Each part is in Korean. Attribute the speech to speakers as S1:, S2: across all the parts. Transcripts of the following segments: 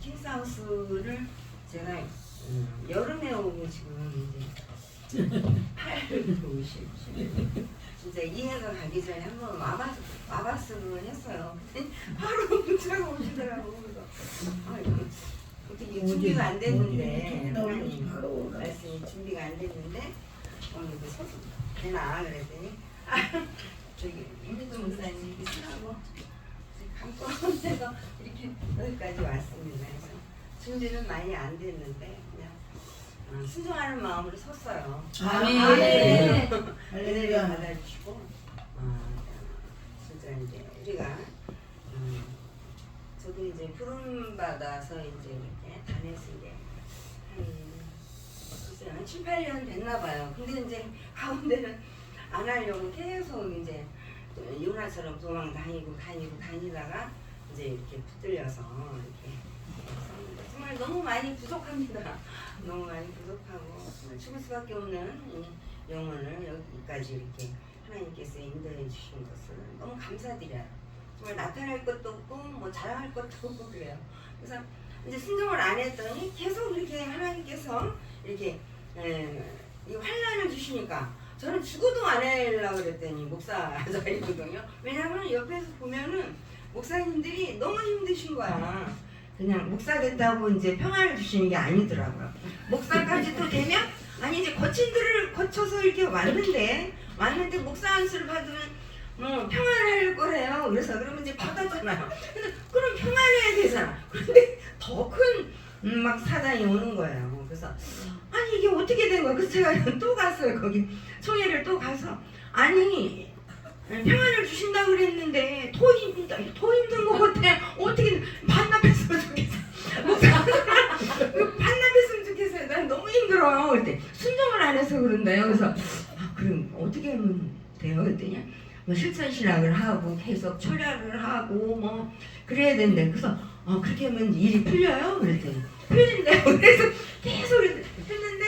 S1: 킹사우스를 제가 여름에 오고 지금 이제 8도 진짜 이해가 가기 전에 한번 와봤으면 했어요. 바로 문자가 오시더라고. 그래서 어떻게 준비가 안 됐는데 말씀이 준비가 안 됐는데 오늘 그 서서 되나 그랬더니 저기 임민도 목사님 쓰라고 감동해서 이렇게 여기까지 왔습니다. 그래서 준비는 많이 안 됐는데 그냥 순종하는 마음으로 섰어요.
S2: 아멘.
S1: 은혜를 받아주시고 진짜 이제 우리가 저도 이제 부름 받아서 이제 이렇게 다녔을 때 한 7, 8년 됐나 봐요. 근데 이제 가운데는 안 하려고 계속 이제 요나처럼 도망 다니다가 이제 이렇게 붙들려서 이렇게 정말 너무 많이 부족합니다. 너무 많이 부족하고 정말 죽을 수밖에 없는 이 영혼을 여기까지 이렇게 하나님께서 인도해 주신 것을 너무 감사드려요. 정말 나타날 것도 없고 뭐 자랑할 것도 없고 그래요. 그래서 이제 순종을 안 했더니 계속 이렇게 하나님께서 이렇게 이 환난을 주시니까 저는 죽어도 안 하려고 그랬더니 목사 자리거든요. 왜냐하면 옆에서 보면은 목사님들이 너무 힘드신 거야. 그냥 목사 됐다고 이제 평안을 주시는 게 아니더라고요. 목사까지 또 되면 아니 이제 거친 들을 거쳐서 이렇게 왔는데 목사 안수를 받으면 평안할 거래요. 그래서 그러면 이제 받았잖아요. 근데 그럼 평안해야 되잖아. 그런데 더 큰 막 사단이 오는 거예요. 그래서 아니 이게 어떻게 된 거야? 그래서 제가 또 갔어요. 거기 총회를 또 가서 아니 평안을 주신다고 그랬는데 더 힘든 거 같아. 어떻게 반납했으면 좋겠어. 반납했으면 좋겠어요. 난 너무 힘들어요. 그때 순종을 안 해서 그런다요. 그래서 그럼 어떻게 하면 돼요? 그랬더니 뭐 실천신학을 하고 계속 철야를 하고 뭐 그래야 된대. 그래서 그렇게 하면 일이 풀려요? 그랬더니 풀린대요. 그래서 계속 했는데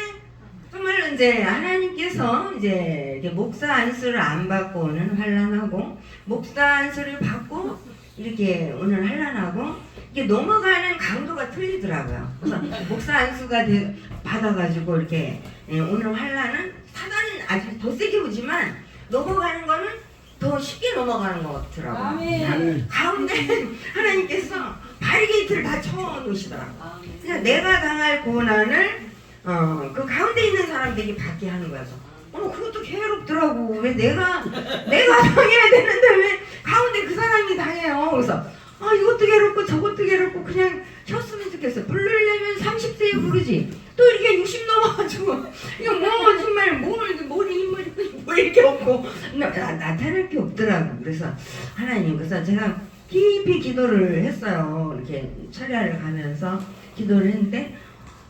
S1: 정말 이제 하나님께서 이제 이렇게 목사 안수를 안 받고는 환난하고 목사 안수를 받고 이렇게 오늘 환난하고 이게 넘어가는 강도가 틀리더라고요. 그래서 목사 안수가 받아가지고 이렇게 오늘 환난은 사단은 아직 더 세게 오지만 넘어가는 거는 더 쉽게 넘어가는 것 같더라고요.
S2: 아멘.
S1: 가운데 하나님께서 바리게이트를 다 쳐놓으시더라고요. 그냥 내가 당할 고난을 그 가운데 있는 사람들이 받게 하는 거야. 그것도 괴롭더라고. 왜 내가 당해야 되는데 왜 가운데 그 사람이 당해요. 그래서 이것도 괴롭고 저것도 괴롭고 그냥 쉬었으면 좋겠어. 부르려면 30세에 부르지. 또 이렇게 60 넘어가지고 이거 뭐 정말 머리 뭐 이렇게 없고 나타날 게 없더라고. 그래서 하나님 그래서 제가 깊이 기도를 했어요. 이렇게 철야를 가면서 기도를 했는데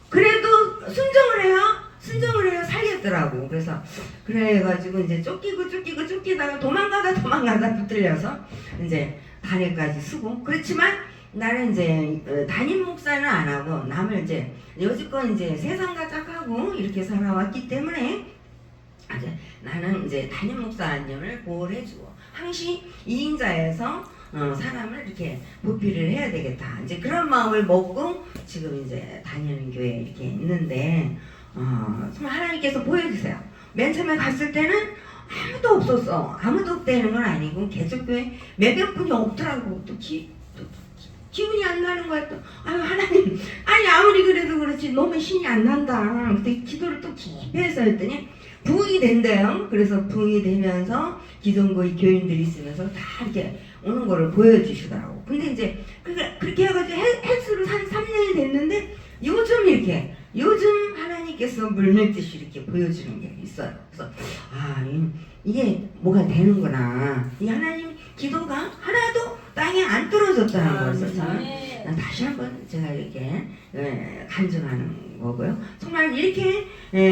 S1: 그래도 순종을 해요 살겠더라고. 그래서 그래가지고 이제 쫓기다가 도망가다 붙들려서 이제 단회까지 쓰고 그렇지만 나는 이제 담임 목사는 안 하고 남을 이제 여지껏 이제 세상과 짝하고 이렇게 살아왔기 때문에 이제 나는 이제 담임 목사 안념을 보호를 해주고 항시 2인자에서 사람을 이렇게 보필을 해야 되겠다. 이제 그런 마음을 먹고 지금 이제 다니는 교회에 이렇게 있는데 정말 하나님께서 보여주세요. 맨 처음에 갔을 때는 아무도 없었어. 아무도 없다는 건 아니고 개척교회 몇몇 분이 없더라고. 또 기운이 안 나는 거야. 또 하나님 아무리 그래도 그렇지 너무 신이 안 난다. 그때 기도를 또 깊이 해서 했더니 부흥이 된대요. 그래서 부흥이 되면서 기존교회 교인들이 있으면서 다 이렇게 오는 거를 보여주시더라고. 근데 이제 그렇게 해가지고 횟수로 한 3년이 됐는데 요즘 하나님께서 물밀듯이 이렇게 보여주는 게 있어요. 그래서 이게 뭐가 되는구나. 이 하나님 기도가 하나도 땅에 안 떨어졌다는 것을 저는 다시 한번 제가 이렇게 간증하는 거고요. 정말 이렇게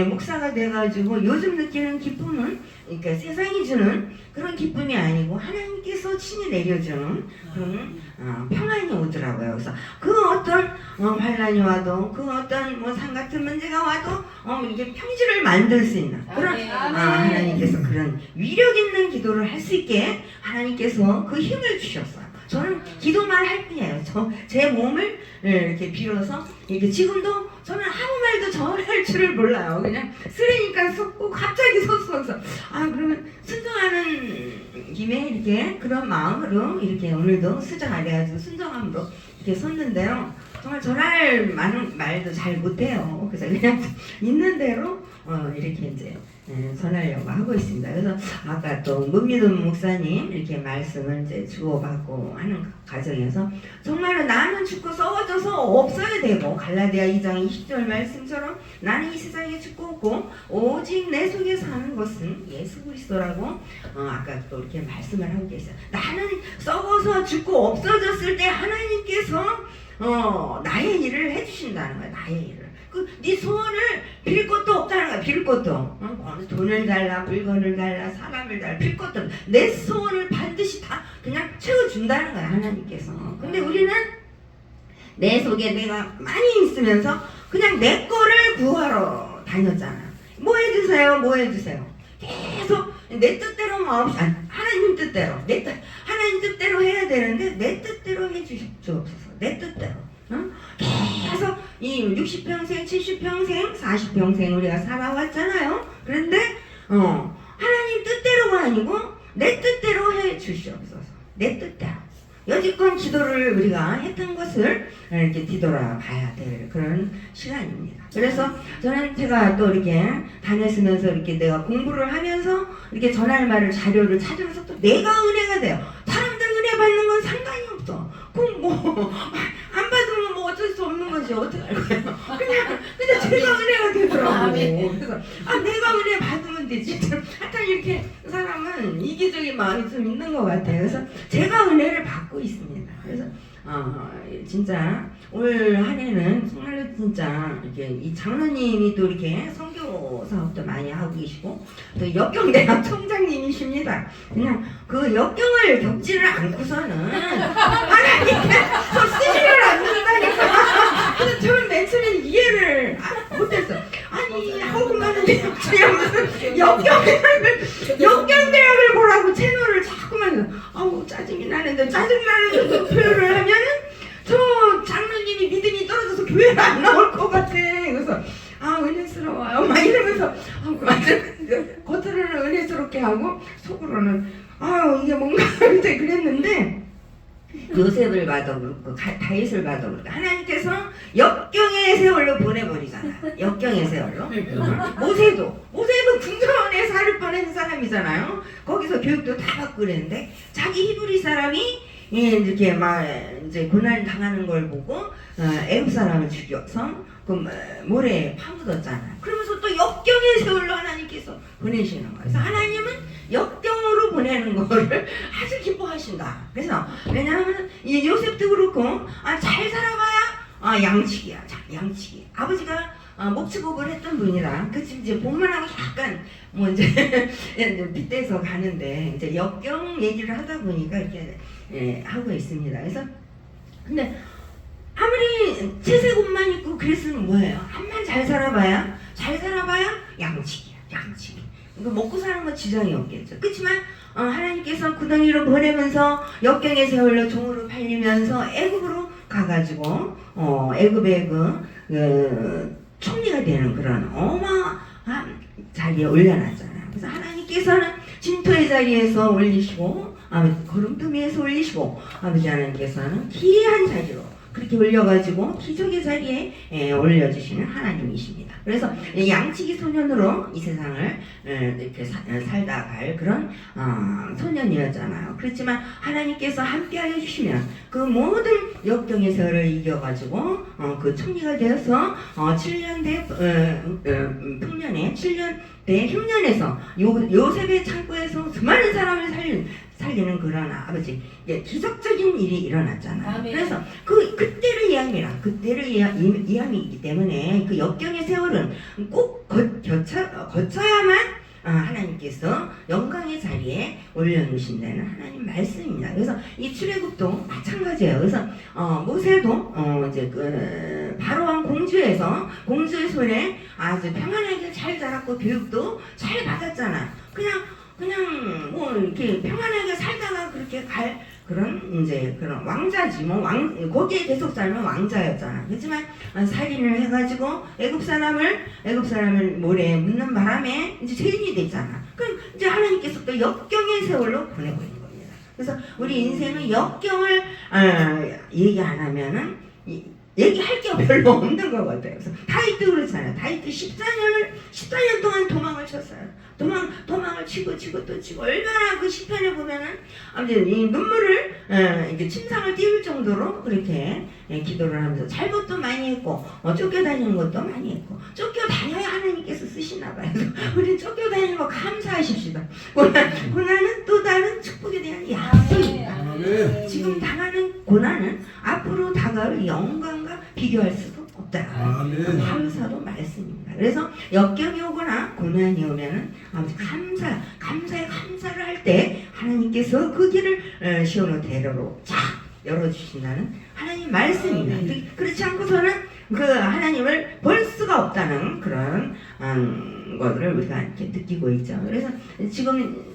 S1: 목사가 돼가지고 요즘 느끼는 기쁨은 그러니까 세상이 주는 그런 기쁨이 아니고 하나님께서 친히 내려주는 그런 평안이 오더라고요. 그래서 그 어떤 환난이 와도 그 어떤 뭐 산 같은 문제가 와도 이게 평지를 만들 수 있는 그런 하나님께서 그런 위력 있는 기도를 할 수 있게 하나님께서 그 힘을 주셨어요. 저는 기도만 할 뿐이에요. 제 몸을 이렇게 빌어서 이렇게 지금도 저는 아무 말도 전할 줄을 몰라요. 그냥 쓰레니까 썼고 갑자기 섰어. 그러면 순종하는 김에 이렇게 그런 마음으로 이렇게 오늘도 수정 안 해가지고 순종함으로 이렇게 섰는데요. 정말 전할 많은 말도 잘 못해요. 그래서 그냥 있는 대로 이렇게 이제 전하려고 하고 있습니다. 그래서 아까 또 문미돈 목사님 이렇게 말씀을 이제 주고받고 하는 과정에서 정말로 나는 죽고 썩어져서 없어야 되고 갈라디아 2장 20절 말씀처럼 나는 이 세상에 죽고 없고 오직 내 속에 사는 것은 예수 그리스도라고 아까 또 이렇게 말씀을 하고 계세요. 나는 썩어서 죽고 없어졌을 때 하나님께서 나의 일을 해주신다는 거야. 나의 일을. 네 소원을 빌 것도 없다는 거야. 빌 것도. 돈을 달라, 물건을 달라, 사람을 달라, 빌 것도 없다. 내 소원을 반드시 다 그냥 채워준다는 거야. 하나님께서. 근데 우리는 내 속에 내가 많이 있으면서 그냥 내 거를 구하러 다녔잖아. 뭐 해주세요, 뭐 해주세요. 계속 내 뜻대로 마음씨, 하나님 뜻대로, 하나님 뜻대로 해야 되는데 내 뜻대로 해주시옵소서. 내 뜻대로. 계속 이 60평생, 70평생, 40평생 우리가 살아왔잖아요. 그런데 하나님 뜻대로가 아니고 내 뜻대로 해주시옵소서. 내 뜻대로. 여지껏 기도를 우리가 했던 것을 이렇게 뒤돌아봐야 될 그런 시간입니다. 그래서 저는 제가 또 이렇게 다녔으면서 이렇게 내가 공부를 하면서 이렇게 전할 말을 자료를 찾으면서 또 내가 은혜가 돼요. 사람들 은혜 받는 건 상관이 없어. 안 받으면 뭐 어쩔 수 없는 거지. 어떻게 할 거예요? 그냥 제가 은혜가 되더라고. 그래서 내가 은혜 받으면 되지. 하여튼 이렇게 사람은 이기적인 마음이 좀 있는 것 같아요. 그래서 제가 은혜를 받고 있습니다. 그래서 진짜 올 한 해는 정말로 진짜 이렇게 이 장로님이 또 이렇게 선교 사업도 많이 하고 계시고 또 역경대학 총장님이십니다. 그냥 그 역경을 겪지를 않고서는 하나님께서 쓰시를 않는다니까. 그래서 저는 맨 처음에 이해를 못했어. 아니 하고 많은데 그냥 무슨 역경대학을 보라고 채널을 자꾸만 짜증이 나는데 표현을 하면은 저 장로님이 믿음이 떨어져서 교회를 안 나올 것 같아. 그래서 은혜스러워요 막 이러면서 겉으로는 은혜스럽게 하고 속으로는 이게 뭔가 이제 그랬는데 요셉을 봐도 그렇고 다윗을 봐도 그렇고 하나님께서 역경의 세월로 보내버리잖아. 역경의 세월로. 모세도 궁전에 살을 뻔한 사람이잖아요. 거기서 교육도 다 받고 그랬는데 자기 히브리 사람이 이렇게 막 이제 고난 당하는 걸 보고 애굽 사람을 죽여서 그 모래에 파묻었잖아. 그러면서 또 역경의 세월로 하나님께서 보내시는 거예요. 그래서 하나님은 역경으로 보내는 거를 아주 기뻐하신다. 그래서 왜냐하면 이 요셉도 그렇고 잘 살아봐야 양치기야. 양치기. 아버지가 목축업을 했던 분이라 그치 이제 본문하고 약간 뭐 이제 빗대서 가는데 이제 역경 얘기를 하다 보니까 이렇게 하고 있습니다. 그래서 근데 아무리 채색옷만 입고 그랬으면 뭐예요? 한만 잘 살아봐야 양치기야. 양치기. 이거 먹고 사는 건 지장이 없겠죠. 그렇지만 하나님께서 구덩이로 보내면서 역경의 세월로 종으로 팔리면서 애굽으로 가가지고 애굽의 그 총리가 되는 그런 어마어마한 자리에 올려놨잖아요. 그래서 하나님께서는 진토의 자리에서 올리시고 거름투미에서 올리시고 아버지 하나님께서는 기이한 자리로 그렇게 올려가지고 기적의 자리에 올려주시는 하나님이십니다. 그래서 양치기 소년으로 이 세상을 이렇게 살다 갈 그런 소년이었잖아요. 그렇지만 하나님께서 함께하여 주시면 그 모든 역경의 세월을 이겨가지고 그 총리가 되어서 7년 대 풍년에 7년 대 흉년에서 요셉의 창고에서 수많은 사람을 살리는 그런 아버지 기적적인 일이 일어났잖아요. 그래서 그때를 이야기라 그때를 이야기이기 때문에 그 역경의 세월은 꼭 거쳐야만 하나님께서 영광의 자리에 올려놓으신다는 하나님 말씀입니다. 그래서 이 출애굽도 마찬가지예요. 그래서 모세도 이제 그 바로왕 공주에서 공주의 손에 아주 평안하게 잘 자랐고 교육도 잘 받았잖아. 그냥 뭐 이렇게 평안하게 살다가 그렇게 갈 그런 이제 그런 왕자지 뭐 거기에 계속 살면 왕자였잖아. 그렇지만 살인을 해가지고 애굽 사람을 모래에 묻는 바람에 이제 죄인이 됐잖아. 그럼 이제 하나님께서 또 역경의 세월로 보내고 있는 겁니다. 그래서 우리 인생은 역경을 얘기 안 하면은 얘기할 게 별로 없는 것 같아요. 그래서 다윗도 그렇잖아요. 다윗도 14년 동안 도망을 쳤어요. 도망을 치고 또 치고 얼마나 그 시편에 보면은 아무튼 이 눈물을 이렇게 침상을 띄울 정도로 그렇게 기도를 하면서 잘못도 많이 했고 쫓겨다니는 것도 많이 했고 쫓겨다녀야 하나님께서 쓰시나 봐요. 그래서 우리 쫓겨다니는 거 감사하십시다. 고난은 또 다른 축복에 대한 약속입니다. 지금 당하는 고난은 앞으로 다가올 영광과 비교할 수도 없다. 하루사도 말씀입니다. 그래서 역경이 오거나 고난이 오면은 아무튼 감사를 할 때 하나님께서 그 길을 시온의 대로로 쫙 열어주신다는 하나님 말씀입니다. 그렇지 않고서는 그 하나님을 볼 수가 없다는 그런 것을 우리가 이렇게 느끼고 있죠. 그래서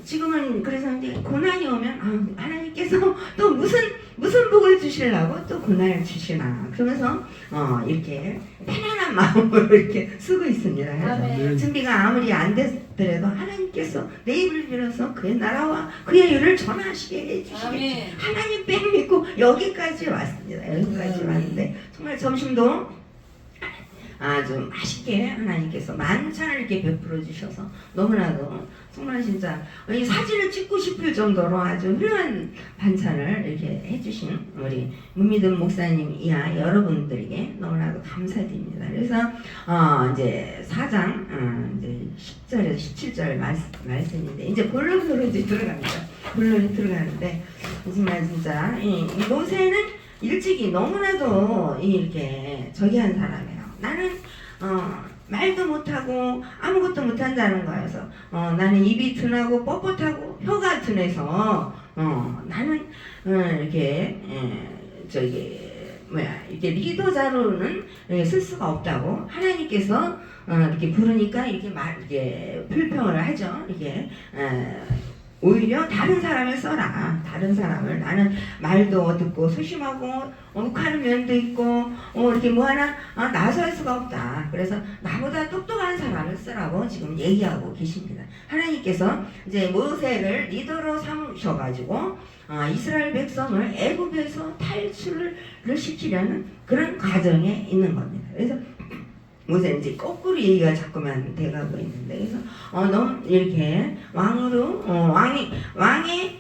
S1: 지금은 그래서 이제 고난이 오면 하나님께서 또 무슨 복을 주시려고 또 고난을 주시나 그러면서 이렇게 편안한 마음으로 이렇게 쓰고 있습니다. 그래서 준비가 아무리 안 됐더라도 하나님께서 내 입을 빌어서 그의 나라와 그의 일을 전하시게 해주시겠지. 하나님 뺑 믿고 여기까지 왔습니다. 여기까지 왔는데 정말 점심도 아주 맛있게 하나님께서 만찬을 이렇게 베풀어 주셔서 너무나도 정말 진짜 이 사진을 찍고 싶을 정도로 아주 훌륭한 반찬을 이렇게 해주신 우리 문미든 목사님 이하 여러분들에게 너무나도 감사드립니다. 그래서 이제 4장 이제 10절에서 17절 말씀인데 이제 본론으로 이제 들어갑니다. 본론이 들어가는데 정말 진짜 이 모세는 일찍이 너무나도 이렇게 저기한 사람이에요. 나는 말도 못하고 아무것도 못한다는 거여서 나는 입이 둔하고 뻣뻣하고 혀가 둔해서 나는 이렇게 이렇게 리더자로는 쓸 수가 없다고 하나님께서 이렇게 부르니까 이렇게 불평을 하죠. 이렇게 오히려 다른 사람을 써라. 다른 사람을 나는 말도 듣고 소심하고 욱하는 면도 있고 이렇게 뭐 하나 나설 수가 없다. 그래서 나보다 똑똑한 사람을 쓰라고 지금 얘기하고 계십니다. 하나님께서 이제 모세를 리더로 삼으셔가지고 이스라엘 백성을 애굽에서 탈출을 시키려는 그런 과정에 있는 겁니다. 그래서 모세는 이제 거꾸로 얘기가 자꾸만 돼가고 있는데 그래서 너무 이렇게 왕으로 왕의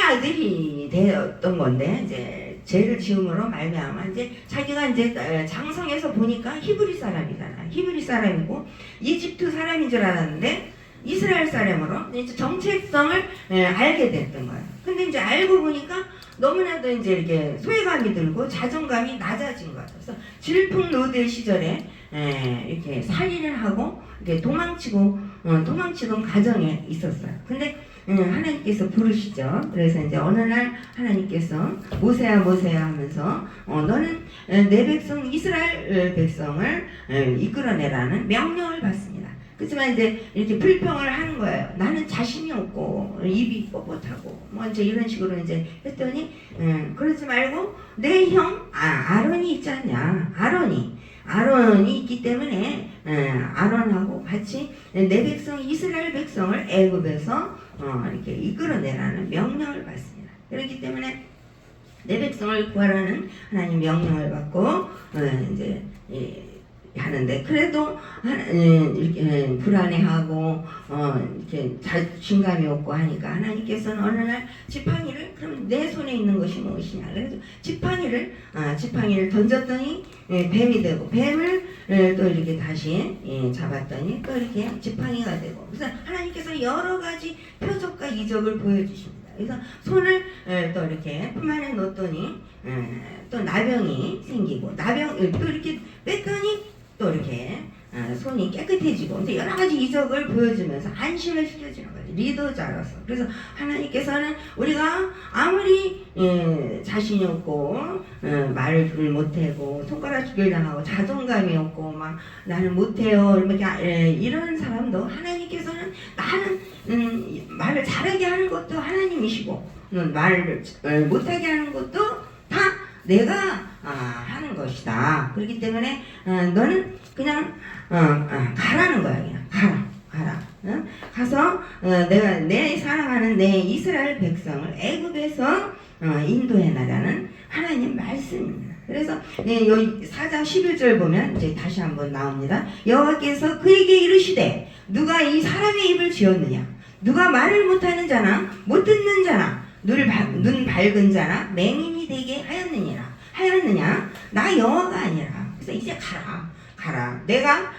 S1: 아들이 되었던 건데 이제 죄를 지음으로 말미암아 이제 자기가 이제 장성해서 보니까 히브리 사람이잖아. 히브리 사람이고 이집트 사람인 줄 알았는데 이스라엘 사람으로 이제 정체성을 알게 됐던 거예요. 근데 이제 알고 보니까 너무나도 이제 이렇게 소외감이 들고 자존감이 낮아진 거예요. 그래서 질풍노도의 시절에 이렇게 살인을 하고 이렇게 도망치던 가정에 있었어요. 근데 하나님께서 부르시죠. 그래서 이제 어느 날 하나님께서 모세야 하면서 너는 내 백성 이스라엘 백성을 이끌어내라는 명령을 받습니다. 그렇지만 이제 이렇게 불평을 하는 거예요. 나는 자신이 없고 입이 뻣뻣하고 뭐 이제 이런 식으로 이제 했더니 그러지 말고 내 형 아론이 있지 않냐. 아론이 있기 때문에 아론하고 같이 내 백성 이스라엘 백성을 애굽에서 이렇게 이끌어내라는 명령을 받습니다. 그렇기 때문에 내 백성을 구하라는 하나님 명령을 받고 이제 하는데 그래도 이렇게 불안해하고 이렇게 자신감이 없고 하니까 하나님께서는 어느 날 지팡이를 그럼 내 손에 있는 것이 무엇이냐 그래서 지팡이를 던졌더니 뱀이 되고 뱀을 또 이렇게 다시 잡았더니 또 이렇게 지팡이가 되고 그래서 하나님께서 여러 가지 표적과 이적을 보여주십니다. 그래서 손을 또 이렇게 품 안에 넣었더니 또 나병이 생기고 또 이렇게 뺐더니 또 이렇게 손이 깨끗해지고 이제 여러 가지 이적을 보여주면서 안심을 시켜주는 거예요. 리더자로서. 그래서 하나님께서는 우리가 아무리 자신이 없고 말을 못하고 손가락 죽일 당하고 자존감이 없고 막 나는 못해요 이런 사람도 하나님께서는 나는 말을 잘하게 하는 것도 하나님이시고 말을 못하게 하는 것도 다 내가 하는 것이다. 그렇기 때문에 너는 그냥 가라는 거야. 그냥 가라. 가서 내가 내 사랑하는 내 이스라엘 백성을 애굽에서 인도해 나가는 하나님 말씀입니다. 그래서 여기 4장 11절 보면 이제 다시 한번 나옵니다. 여호와께서 그에게 이르시되 누가 이 사람의 입을 지었느냐? 누가 말을 못하는 자나 못 듣는 자나 눈 밝은 자나 맹인이 되게 하였느냐? 나 여호와가 아니라. 그래서 이제 가라. 내가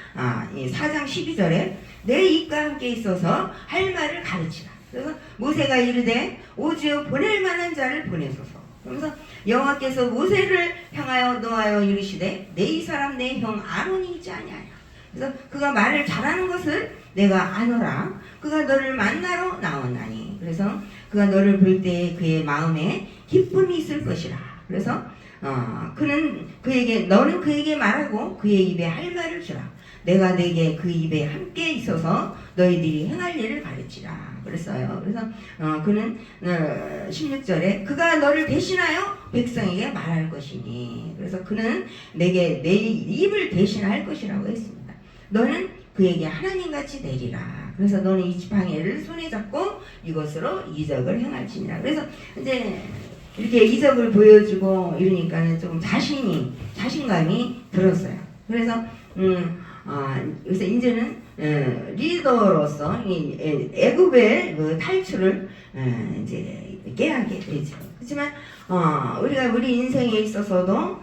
S1: 이 4장 12절에 내 입과 함께 있어서 할 말을 가르치라. 그래서 모세가 이르되 오지어 보낼 만한 자를 보내소서. 그러면서 여호와께서 모세를 향하여 노하여 이르시되 내 이 사람 내 형 아론이 있지 아니하냐. 그래서 그가 말을 잘하는 것을 내가 아노라. 그가 너를 만나러 나오나니. 그래서 그가 너를 볼 때에 그의 마음에 기쁨이 있을 것이라. 그래서 너는 그에게 말하고 그의 입에 할 말을 주라. 내가 내게 그 입에 함께 있어서 너희들이 행할 일을 가르치라. 그랬어요. 그래서 그는 16절에 그가 너를 대신하여 백성에게 말할 것이니. 그래서 그는 내게 내 입을 대신할 것이라고 했습니다. 너는 그에게 하나님같이 되리라. 그래서 너는 이 지팡이를 손에 잡고 이것으로 이적을 행할지니라. 그래서 이제 이렇게 이적을 보여주고 이러니까는 조금 자신감이 들었어요. 그래서 그래서 이제는 리더로서 이 애굽의 그 탈출을 이제 깨하게 되죠. 그렇지만 우리가 우리 인생에 있어서도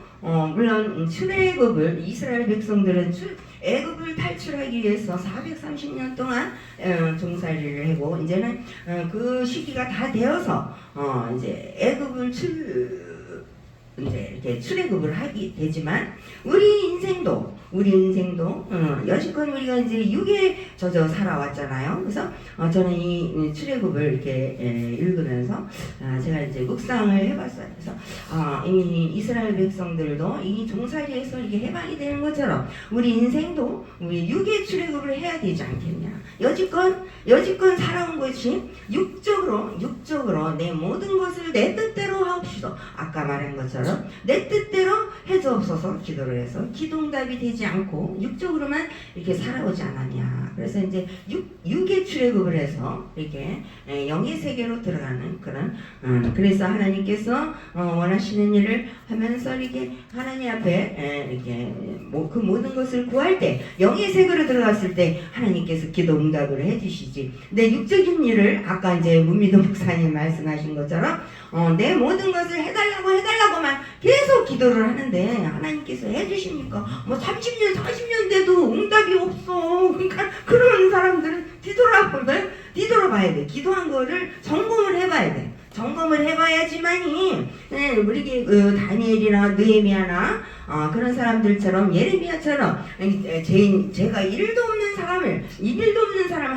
S1: 물론 출애굽을 이스라엘 백성들은 애굽을 탈출하기 위해서 430년 동안 종살이를 하고 이제는 그 시기가 다 되어서 이제 애굽을 이제 이렇게 출애굽을 하게 되지만 우리 인생도 여지껏 우리가 이제 육에 젖어 살아왔잖아요. 그래서 저는 이 출애굽을 이렇게 읽으면서 제가 이제 묵상을 해봤어요. 그래서 이 이스라엘 백성들도 이 종살이에서 이게 해방이 되는 것처럼 우리 인생도 우리 육의 출애굽을 해야 되지 않겠냐. 여지껏 살아온 것이 육적으로 내 모든 것을 내 뜻대로 하옵시다. 아까 말한 것처럼 내 뜻대로 해주옵소서 기도를 해서 기도응답이 되지 않고 육적으로만 이렇게 살아오지 않았냐. 그래서 이제 육의 출애굽을 해서 이렇게 영의 세계로 들어가는 그런 그래서 하나님께서 원하시는 일을 하면서 이렇게 하나님 앞에 이렇게 그 모든 것을 구할 때 영의 세계로 들어갔을 때 하나님께서 기도응답을 해주시지. 내 육적인 일을 아까 이제 문미도 목사님 말씀하신 것처럼 내 모든 것을 해달라고만 계속 기도를 하는데 하나님께서 해주십니까? 뭐 30년 40년 돼도 응답이 없어. 그러니까 그런 사람들은 뒤돌아봐야 돼. 기도한 거를 점검을 해봐야 돼. 점검을 해봐야지만이 우리 다니엘이나 느헤미야나 그런 사람들처럼 예레미야처럼 제가 일도 없는 사람을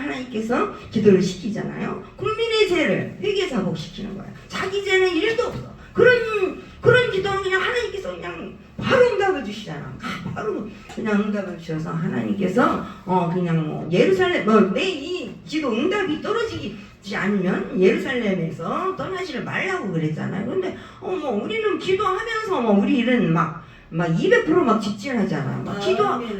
S1: 하나님께서 기도를 시키잖아요. 국민의 죄를 회개사복시키는 거야. 자기 죄는 일도 없어. 그런 기도는 그냥 하나님께서 그냥 바로 응답을 주시잖아. 바로 그냥 응답을 주셔서 하나님께서 그냥 예루살렘 내 이 기도 응답이 떨어지지 않으면 예루살렘에서 떠나지를 말라고 그랬잖아요. 근데 우리는 기도하면서 우리 일은 막 200% 직진하잖아.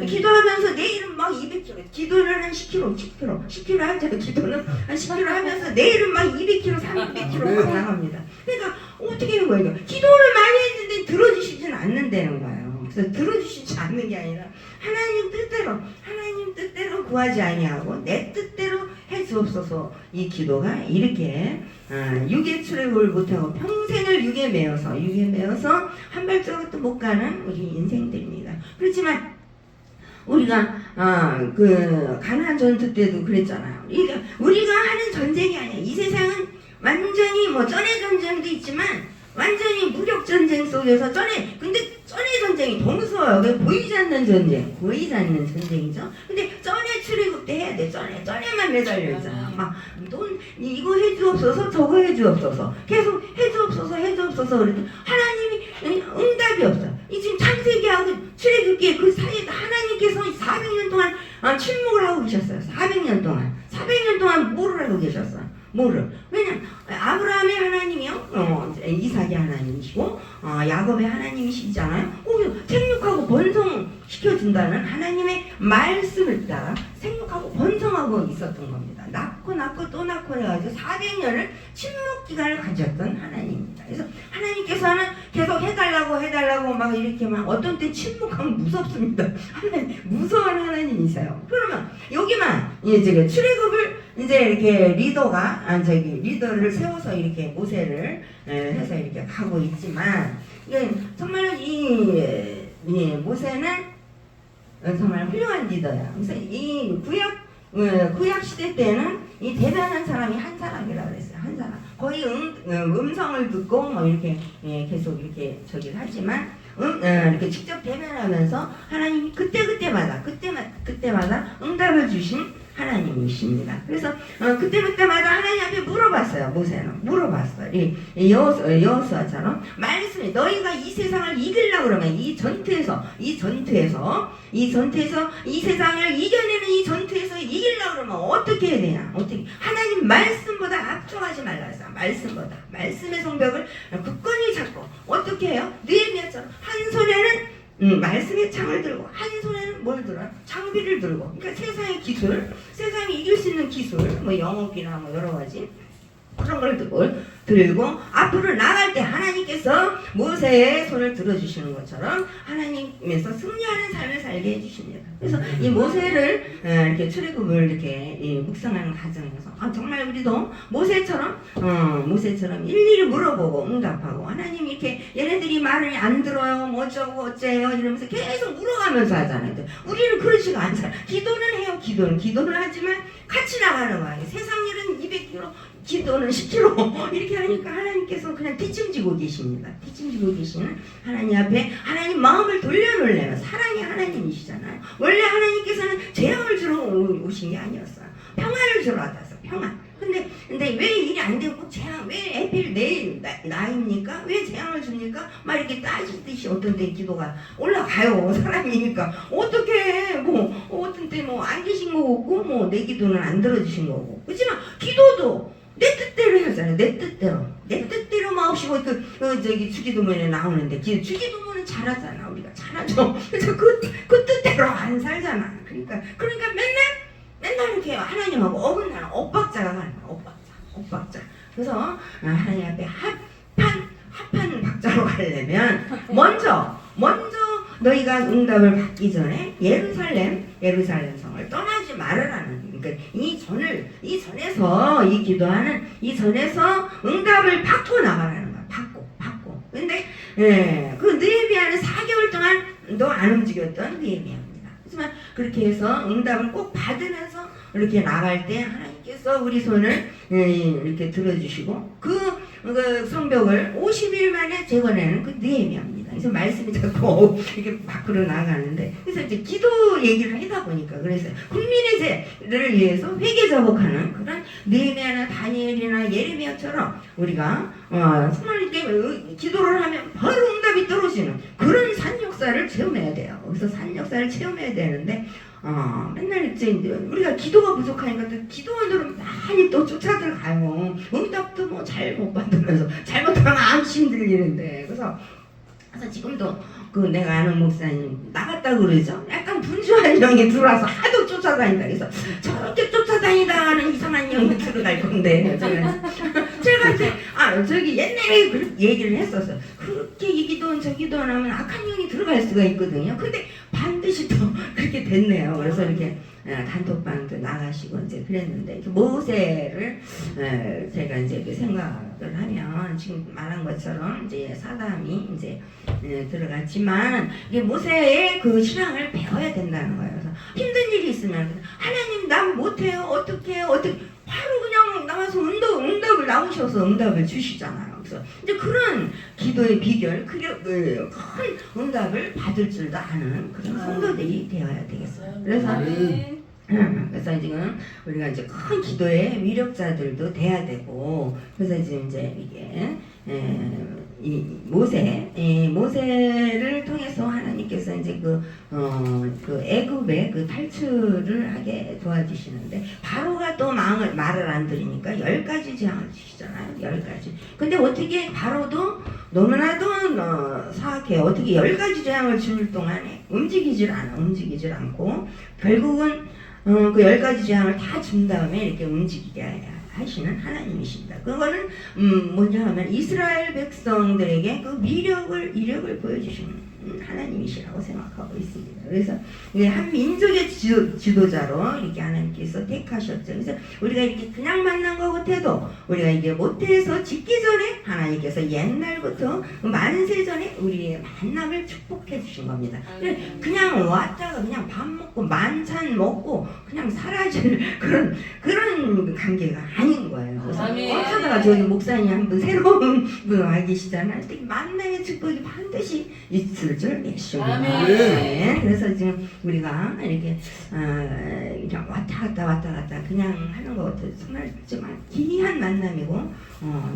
S1: 기도하면서 내일은 막 200km, 기도를 한 10km 하잖아. 기도는 한 10km 하면서 내일은 막 200km, 300km 막 나갑니다. 그러니까 어떻게 하는 거예요? 기도를 많이 했는데 들어주시진 않는다는 거예요. 그래서 들어주시지 않는 게 아니라 하나님 뜻대로 구하지 아니하고 내 뜻대로 해주옵소서. 이 기도가 이렇게 육의 출애굽을 못하고 평생을 육에 매여서 한 발자국도 못 가는 우리 인생들입니다. 그렇지만 우리가 그 가나안 전투 때도 그랬잖아요. 우리가 하는 전쟁이 아니야. 이 세상은 완전히 전의 전쟁도 있지만 완전히 무력 전쟁 속에서 근데 전의 전쟁이 더 무서워요. 보이지 않는 전쟁이죠. 근데 전에 출애굽 때 해야 돼. 전에만 매달려 있잖아. 막 이거 해주옵소서, 저거 해주옵소서, 계속 해주옵소서 그래도 하나님이 응답이 없어. 이 지금 창세기하고 출애굽기에 그 사이에 하나님께서 400년 동안 침묵을 하고 계셨어요. 400년 동안 뭐를 하고 계셨어요? 왜냐면 아브라함의 하나님이요, 이삭의 하나님이시고 야곱의 하나님이시잖아요. 생육하고 번성시켜준다는 하나님의 말씀을 따라 생육하고 번성하고 있었던 겁니다. 낳고 또 낳고 해가지고 400년을 침묵 기간을 가졌던 하나님입니다. 그래서 하나님께서는 계속 해달라고 막 이렇게 막 어떤 때 침묵하면 무섭습니다. 하나님 무서운 하나님이세요. 그러면 여기만 이제 출애굽을 이제 이렇게 리더를 세워서 이렇게 모세를 해서 이렇게 가고 있지만 이게 정말 이 모세는 정말 훌륭한 리더야. 그래서 이 구약 시대 때는 이 대단한 사람이 한 사람이라고 그랬어요. 한 사람. 거의 음성을 듣고 뭐 이렇게 계속 이렇게 저기를 하지만 이렇게 직접 대면하면서 하나님이 그때마다 응답을 주신 하나님이십니다. 그래서 그때마다 하나님 앞에 물어봤어요. 모세는 물어봤어요. 이 여호수아처럼 말씀이 너희가 이 세상을 이기려고 그러면 이 전투에서 이 세상을 이겨내는 이 전투에서 이기려고 그러면 어떻게 해야 되냐? 어떻게? 하나님 말씀보다 압축하지 말라 했어요. 말씀의 성벽을 굳건히 잡고 어떻게 해요? 느헤미야처럼 한 손에는 말씀의 창을 들고 한 손에는 뭘 들어요? 장비를 들고. 그러니까 세상의 기술, 세상이 이길 수 있는 기술, 뭐 영업이나 뭐 여러 가지 그런 걸 들고 앞으로 나갈 때 하나님께서 모세의 손을 들어주시는 것처럼 하나님께서 승리하는 삶을 살게 해주십니다. 그래서 이 모세를 이렇게 출애굽을 이렇게 묵상하는 과정에서 정말 우리도 모세처럼 일일이 물어보고 응답하고 하나님 이렇게 얘네들이 말을 안 들어요 뭐 어쩌고 어째요 이러면서 계속 물어가면서 하잖아요. 우리는 그러지가 않잖아요. 기도는 해요. 기도는 하지만 같이 나가는 거예요. 세상 일은 200km 기도는 10km 이렇게 하니까 하나님께서 그냥 뒷짐지고 계십니다. 뒷짐지고 계시는 하나님 앞에 하나님 마음을 돌려놓으려면 사랑의 하나님이시잖아요. 원래 하나님께서는 재앙을 주러 오신 게 아니었어요. 평안을 주러 왔어요. 평안. 근데 왜 일이 안 되고 꼭 재앙, 왜 하필 내일 나입니까? 왜 재앙을 줍니까? 막 이렇게 따지듯이 어떤 때 기도가 올라가요. 사람이니까. 어떻게 뭐 어떤 때 뭐 안 계신 거고 뭐 내 기도는 안 들어주신 거고. 그렇지만 기도도 내 뜻대로 해야잖아요. 내 뜻대로 마옵시고 저기 주기도문에 나오는데 주기도문은 잘하잖아. 우리가 잘하죠. 그래서 그 뜻대로 안 살잖아. 그러니까 맨날 이렇게 하나님하고 어긋나는 엇박자가 가는 거야. 엇박자. 그래서 하나님 앞에 합한 박자로 가려면 먼저 너희가 응답을 받기 전에 예루살렘 성을 떠나지 말으라는. 그러니까 이 전에서 이 기도하는 이 전에서 응답을 받고 나가라는 거야. 받고. 근데 그 느헤미야는 4개월 동안도 안 움직였던 느헤미야입니다. 하지만 그렇게 해서 응답을 꼭 받으면서 이렇게 나갈 때 하나님께서 우리 손을 이렇게 들어주시고 그 성벽을 50일 만에 재건하는 그 느헤미야입니다. 그래서 말씀이 자꾸 이렇게 밖으로 나가는데 그래서 이제 기도 얘기를 하다 보니까 그래서 국민의 죄를 위해서 회개자복하는 그런 느헤미야나 다니엘이나 예레미야처럼 우리가 정말 이렇게 기도를 하면 바로 응답이 떨어지는 그런 산 역사를 체험해야 돼요. 그래서 산 역사를 체험해야 되는데 맨날 이제 우리가 기도가 부족하니까 또 기도원들은 많이 또 쫓아들어가요. 응답도 뭐 잘 못 받으면서 잘못하면 암시 들리는데 그래서 지금도 그 내가 아는 목사님 나갔다 그러죠. 약간 분주한 영이 들어와서 하도 쫓아다닌다. 그래서 저렇게 쫓아다니다가는 이상한 영이 들어갈 건데 제가 이제 저기 옛날에 그렇게 얘기를 했었어요. 그렇게 이 기도는 저 기도는 하면 악한 영이 들어갈 수가 있거든요. 근데 반드시 또 그렇게 됐네요. 그래서 이렇게 단톡방도 나가시고 이제 그랬는데 모세를 제가 이제 생각을 하면 지금 말한 것처럼 이제 사담이 이제 들어갔지만 이게 모세의 그 신앙을 배워야 된다는 거예요. 그래서 힘든 일이 있으면 하나님 난 못해요. 어떻게 바로 그냥 나와서 응답을 나오셔서 응답을 주시잖아요. 그래서 이제 그런 기도의 비결, 큰 응답을 받을 줄도 아는 그런 성도들이 되어야 되겠어요. 그래서 지금 우리가 이제 큰 기도의 위력자들도 돼야 되고, 그래서 지금 이제 이게 이 모세를 통해서 하나님께서 이제 그 애굽의 그 탈출을 하게 도와주시는데 바로가 또 말을 안 들으니까 10가지 재앙을 주시잖아요. 10가지. 근데 어떻게 바로도 너무나도 사악해. 어떻게 10가지 재앙을 줄 동안에 움직이질 않고 결국은 그 10가지 재앙을 다 준 다음에 이렇게 움직이게 하시는 하나님이십니다. 그거는 뭐냐 하면 이스라엘 백성들에게 그 이력을 보여주시는 하나님이시라고 생각하고 있습니다. 그래서 한 민족의 지도자로 이렇게 하나님께서 택하셨죠. 그래서 우리가 이렇게 그냥 만난 것 같아도 우리가 이게 모태에서 짓기 전에 하나님께서 옛날부터 만세 전에 우리의 만남을 축복해 주신 겁니다. 그냥 왔다가 그냥 밥 먹고 만찬 먹고 그냥 사라질 그런 관계가 아닌 거예요. 그래서 하다가 저희 목사님 한 분 새로운 분 와 계시잖아요. 만남의 축복이 반드시 있을 줄 믿습니다. 네. 그래서 지금 우리가 이렇게 그냥 왔다 갔다 그냥 하는 것도 정말 기이한 만남이고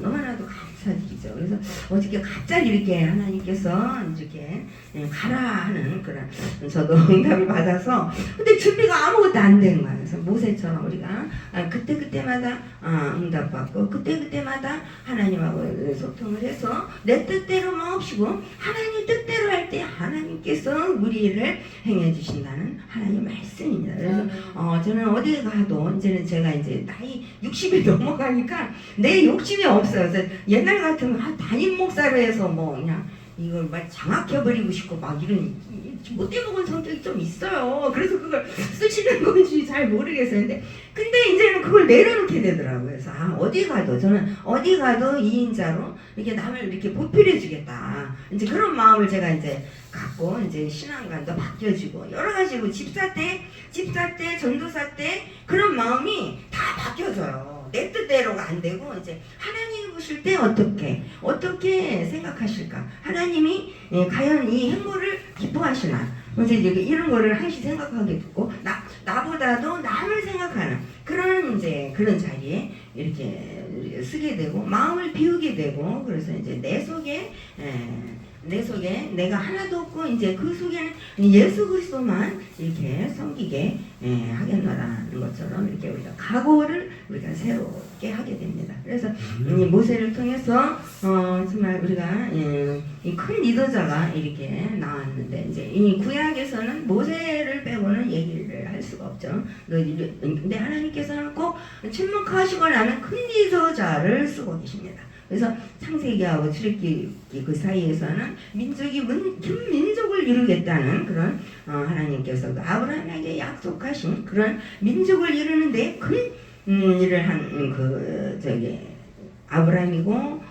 S1: 너무나도 감사드리죠. 그래서 어저께 갑자기 이렇게 하나님께서 이렇게 가라 하는 그런 저도 응답을 받아서 근데 준비가 아무것도 안 된 거예요. 그래서 모세처럼 우리가 그때마다 응답받고 그때마다 하나님하고 소통을 해서 내 뜻대로 마옵시고 하나님 뜻대로 할 때 하나님께서 우리를 행해 주신다는 하나님 말씀입니다. 그래서 저는 어디 가도 이제는 제가 이제 나이 60이 넘어가니까 내 욕심이 없어요. 그래서 옛날 같으면 담임 목사로 해서 뭐 그냥 이걸 막 장악해버리고 싶고 막 이런 못돼 먹은 성격이 좀 있어요. 그래서 그걸 쓰시는 건지 잘 모르겠었는데 근데 이제는 그걸 내려놓게 되더라고요. 그래서 저는 어디 가도 2인자로 이렇게 남을 이렇게 보필해 주겠다. 이제 그런 마음을 제가 이제 갖고 이제 신앙관도 바뀌어지고 여러 가지로 집사 때 전도사 때 그런 마음이 다 바뀌어져요. 내 뜻대로가 안 되고 이제 하나님 보실 때 어떻게 생각하실까? 하나님이 과연 이 행보를 기뻐하시나? 그래서 이제 이런 거를 항시 생각하게 되고 나보다도 남을 생각하는 그런 자리에 이렇게 쓰게 되고 마음을 비우게 되고 그래서 이제 내 속에 내가 하나도 없고 이제 그 속에는 예수 그리스도만 이렇게 섬기게 하겠노라는 것처럼 이렇게 우리가 각오를 우리가 새롭게 하게 됩니다. 그래서 이 모세를 통해서 정말 우리가 이 큰 리더자가 이렇게 나왔는데 이제 이 구약에서는 모세를 빼고는 얘기를 할 수가 없죠. 근데 하나님께서는 꼭 침묵하시거나 하는 큰 리더자를 쓰고 계십니다. 그래서 창세기하고 출애굽기 그 사이에서는 큰 민족을 이루겠다는 그런 하나님께서 아브라함에게 약속하신 그런 민족을 이루는데 큰 일을 한 아브라함이고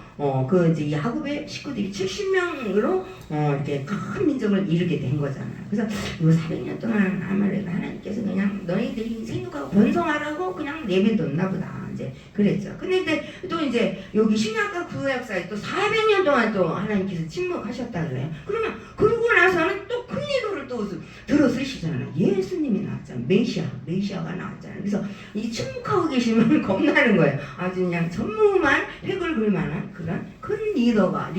S1: 이제 야곱의 식구들이 70명으로 이렇게 큰 민족을 이루게 된 거잖아요. 그래서 이 400년 동안 아말렉 하나님께서 그냥 너희들이 생육하고 번성하라고 그냥 내버렸나 보다. 이제 그랬죠. 근데 또 이제 여기 신약과 구약 사이 또 400년 동안 또 하나님께서 침묵하셨다 그래요. 그러면 그러고 나서는 또 큰 리더를 또 들어 쓰시잖아요. 예수님이 나왔잖아요. 메시아가 나왔잖아요. 그래서 이 침묵하고 계시면 겁나는 거예요. 아주 그냥 전무만 획을 그을 만한 그런 큰 리더가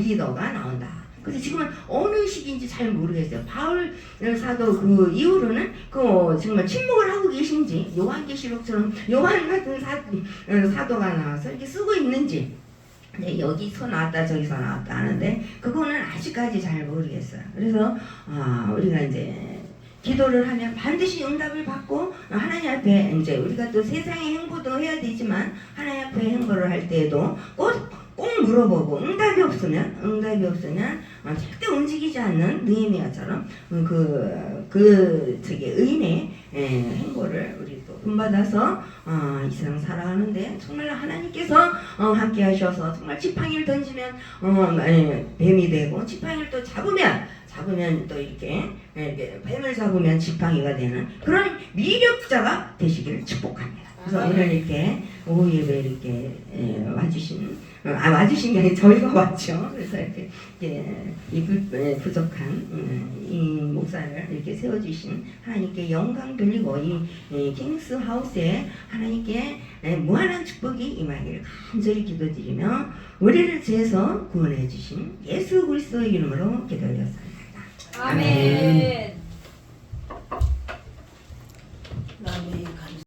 S1: 나온다. 그래서 지금은 어느 시기인지 잘 모르겠어요. 바울 사도 그 이후로는 정말 침묵을 하고 계신지 요한계시록처럼 요한 같은 사도가 나와서 이렇게 쓰고 있는지 여기서 나왔다 저기서 나왔다 하는데 그거는 아직까지 잘 모르겠어요. 그래서 우리가 이제 기도를 하면 반드시 응답을 받고 하나님 앞에 이제 우리가 또 세상의 행보도 해야 되지만 하나님 앞에 행보를 할 때에도 꼭 물어보고 응답이 없으면 절대 움직이지 않는 느헤미야처럼 의인의 행보를 우리 또 본받아서 이 세상 살아가는데 정말 하나님께서 함께 하셔서 정말 지팡이를 던지면 뱀이 되고 지팡이를 또 잡으면 또 이렇게 뱀을 잡으면 지팡이가 되는 그런 미력자가 되시기를 축복합니다. 그래서 오늘 이렇게 오후 예배 이렇게 와주신 게 아니라 저희가 왔죠. 그래서 이렇게 이 부족한 이 목사를 이렇게 세워주신 하나님께 영광 돌리고 이 킹스 하우스에 하나님께 무한한 축복이 임하기를 간절히 기도드리며 우리를 죄에서 구원해 주신 예수 그리스도의 이름으로 기도드렸습니다.
S3: 아멘.